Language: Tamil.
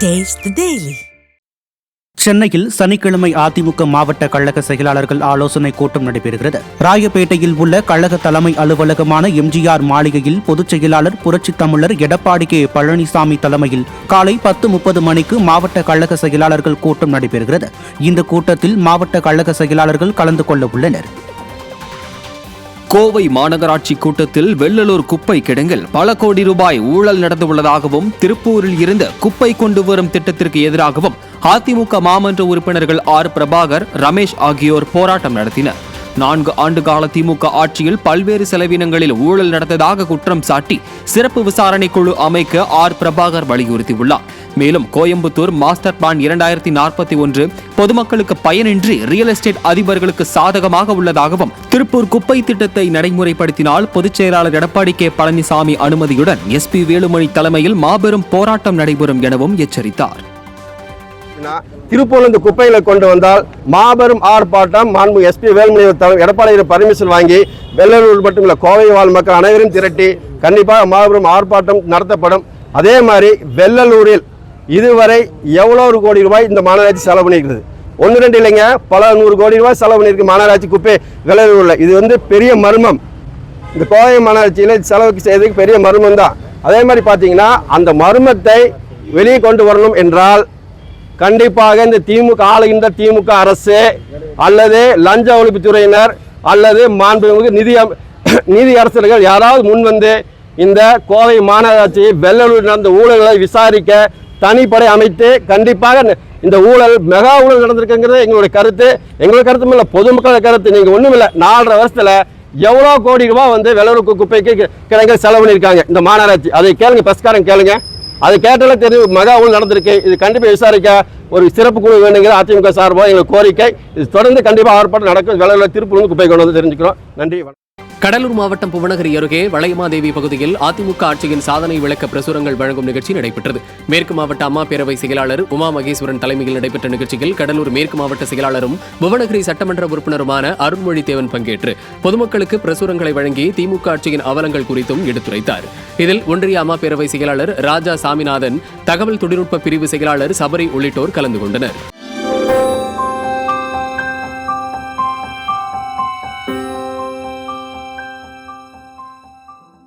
Taste the Daily. சென்னையில் சனிக்கிழமை அதிமுக மாவட்ட கழக செயலாளர்கள் ஆலோசனை கூட்டம் நடைபெறுகிறது. ராயப்பேட்டையில் உள்ள கழக தலைமை அலுவலகமான எம்ஜிஆர் மாளிகையில் பொதுச் செயலாளர் புரட்சித் தமிழர் எடப்பாடி கே பழனிசாமி தலைமையில் காலை 10:30 மணிக்கு மாவட்ட கழக செயலாளர்கள் கூட்டம் நடைபெறுகிறது. இந்த கூட்டத்தில் மாவட்ட கழக செயலாளர்கள் கலந்து கொள்ள உள்ளனர். கோவை மாநகராட்சி கூட்டத்தில் வெள்ளலூர் குப்பை கிடங்கில் பல கோடி ரூபாய் ஊழல் நடந்துள்ளதாகவும் திருப்பூரில் இருந்து குப்பை கொண்டு வரும் திட்டத்திற்கு எதிராகவும் அதிமுக மாமன்ற உறுப்பினர்கள் ஆர் பிரபாகர், ரமேஷ் ஆகியோர் போராட்டம் நடத்தினர். 4 ஆண்டு கால திமுக ஆட்சியில் பல்வேறு செலவினங்களில் ஊழல் நடந்ததாக குற்றம் சாட்டி சிறப்பு விசாரணை குழு அமைக்க ஆர் பிரபாகர் வலியுறுத்தியுள்ளார். மேலும் கோயம்புத்தூர் மாஸ்டர் பிளான் 2041 பொதுமக்களுக்கு பயனின்றி ரியல் எஸ்டேட் அதிபர்களுக்கு சாதகமாக உள்ளதாகவும், திருப்பூர் குப்பை திட்டத்தை நடைமுறைப்படுத்தினால் பொதுச் செயலாளர் எடப்பாடி கே பழனிசாமி அனுமதியுடன் SP வேலுமணி தலைமையில் மாபெரும் போராட்டம் நடைபெறும் எனவும் எச்சரித்தார். திருப்பூர்ல இந்த குப்பைகளை கொண்டு வந்தால் மாபெரும் ஆர்ப்பாட்டம். SP வேலுமணி எடப்பாடி பர்மிஷன் வாங்கி வெள்ளலூர் மட்டும் இல்ல, கோவை வாழ் மக்கள் அனைவரும் திரட்டி கண்டிப்பாக மாபெரும் ஆர்ப்பாட்டம் நடத்தப்படும். அதே மாதிரி வெள்ளலூரில் இதுவரை எவ்வளவு கோடி ரூபாய் இந்த மாநகராட்சி செலவு பண்ணியிருக்கிறது? 1-2 இல்லைங்க, பல 100 கோடி ரூபாய் செலவு பண்ணியிருக்கு மாநகராட்சி குப்பை வெள்ளலூர்ல. இது பெரிய மர்மம். இந்த கோவை மாநகராட்சியில் செலவுக்கு செய்யறதுக்கு பெரிய மர்மம் தான். அதே மாதிரி பார்த்தீங்கன்னா அந்த மர்மத்தை வெளியே கொண்டு வரணும் என்றால் கண்டிப்பாக இந்த திமுக ஆளுகின்ற திமுக அரசு அல்லது லஞ்ச ஒழிப்புத்துறையினர் அல்லது மாண்புமிகு நீதி அரசர்கள் யாராவது முன் வந்து இந்த கோவை மாநகராட்சி வெள்ளலூர் நடந்த ஊழல்களை விசாரிக்க தனிப்படை அமைத்து கண்டிப்பாக இந்த ஊழல் மெகா ஊழல் நடந்திருக்குங்கிறது எங்களுடைய கருத்து. எங்களுடைய கருத்தும் இல்லை, பொதுமக்களோட கருத்து. நீங்கள் ஒன்றும் இல்லை, 4.5 வருஷத்தில் எவ்வளோ கோடி ரூபாய் வெள்ளலூர் குப்பைக்கு கிடங்கு செலவு பண்ணியிருக்காங்க இந்த மாநகராட்சி. அதை கேளுங்க, பிரஸ்காரம் கேளுங்க. அது கேட்டாலே தெரியும் மெகா ஊழல் நடந்திருக்கு. இது கண்டிப்பாக விசாரிக்க ஒரு சிறப்பு குழு வேணுங்கிற அதிமுக சார்பாக எங்களுக்கு கோரிக்கை. இது தொடர்ந்து கண்டிப்பாக ஆர்ப்பாட்டம் நடக்கும். வெள்ளலூர் திருப்பூர் குப்பை கொண்டு வந்து தெரிஞ்சுக்கிறோம். நன்றி. கடலூர் மாவட்டம் புவனகிரி அருகே வளையமாதேவி பகுதியில் அதிமுக ஆட்சியின் சாதனை விளக்க பிரசுரங்கள் வழங்கும் நிகழ்ச்சி நடைபெற்றது. மேற்கு மாவட்ட அம்மா பேரவை செயலாளர் உமா மகேஸ்வரன் தலைமையில் நடைபெற்ற நிகழ்ச்சியில் கடலூர் மேற்கு மாவட்ட செயலாளரும் புவனகிரி சட்டமன்ற உறுப்பினருமான அருண்மொழிதேவன் பங்கேற்று பொதுமக்களுக்கு பிரசுரங்களை வழங்கி திமுக ஆட்சியின் அவலங்கள் குறித்தும் எடுத்துரைத்தார். இதில் ஒன்றிய அம்மா பேரவை செயலாளர் ராஜா சாமிநாதன், தகவல் தொழில்நுட்ப பிரிவு செயலாளர் சபரி உள்ளிட்டோர் கலந்து கொண்டனர்.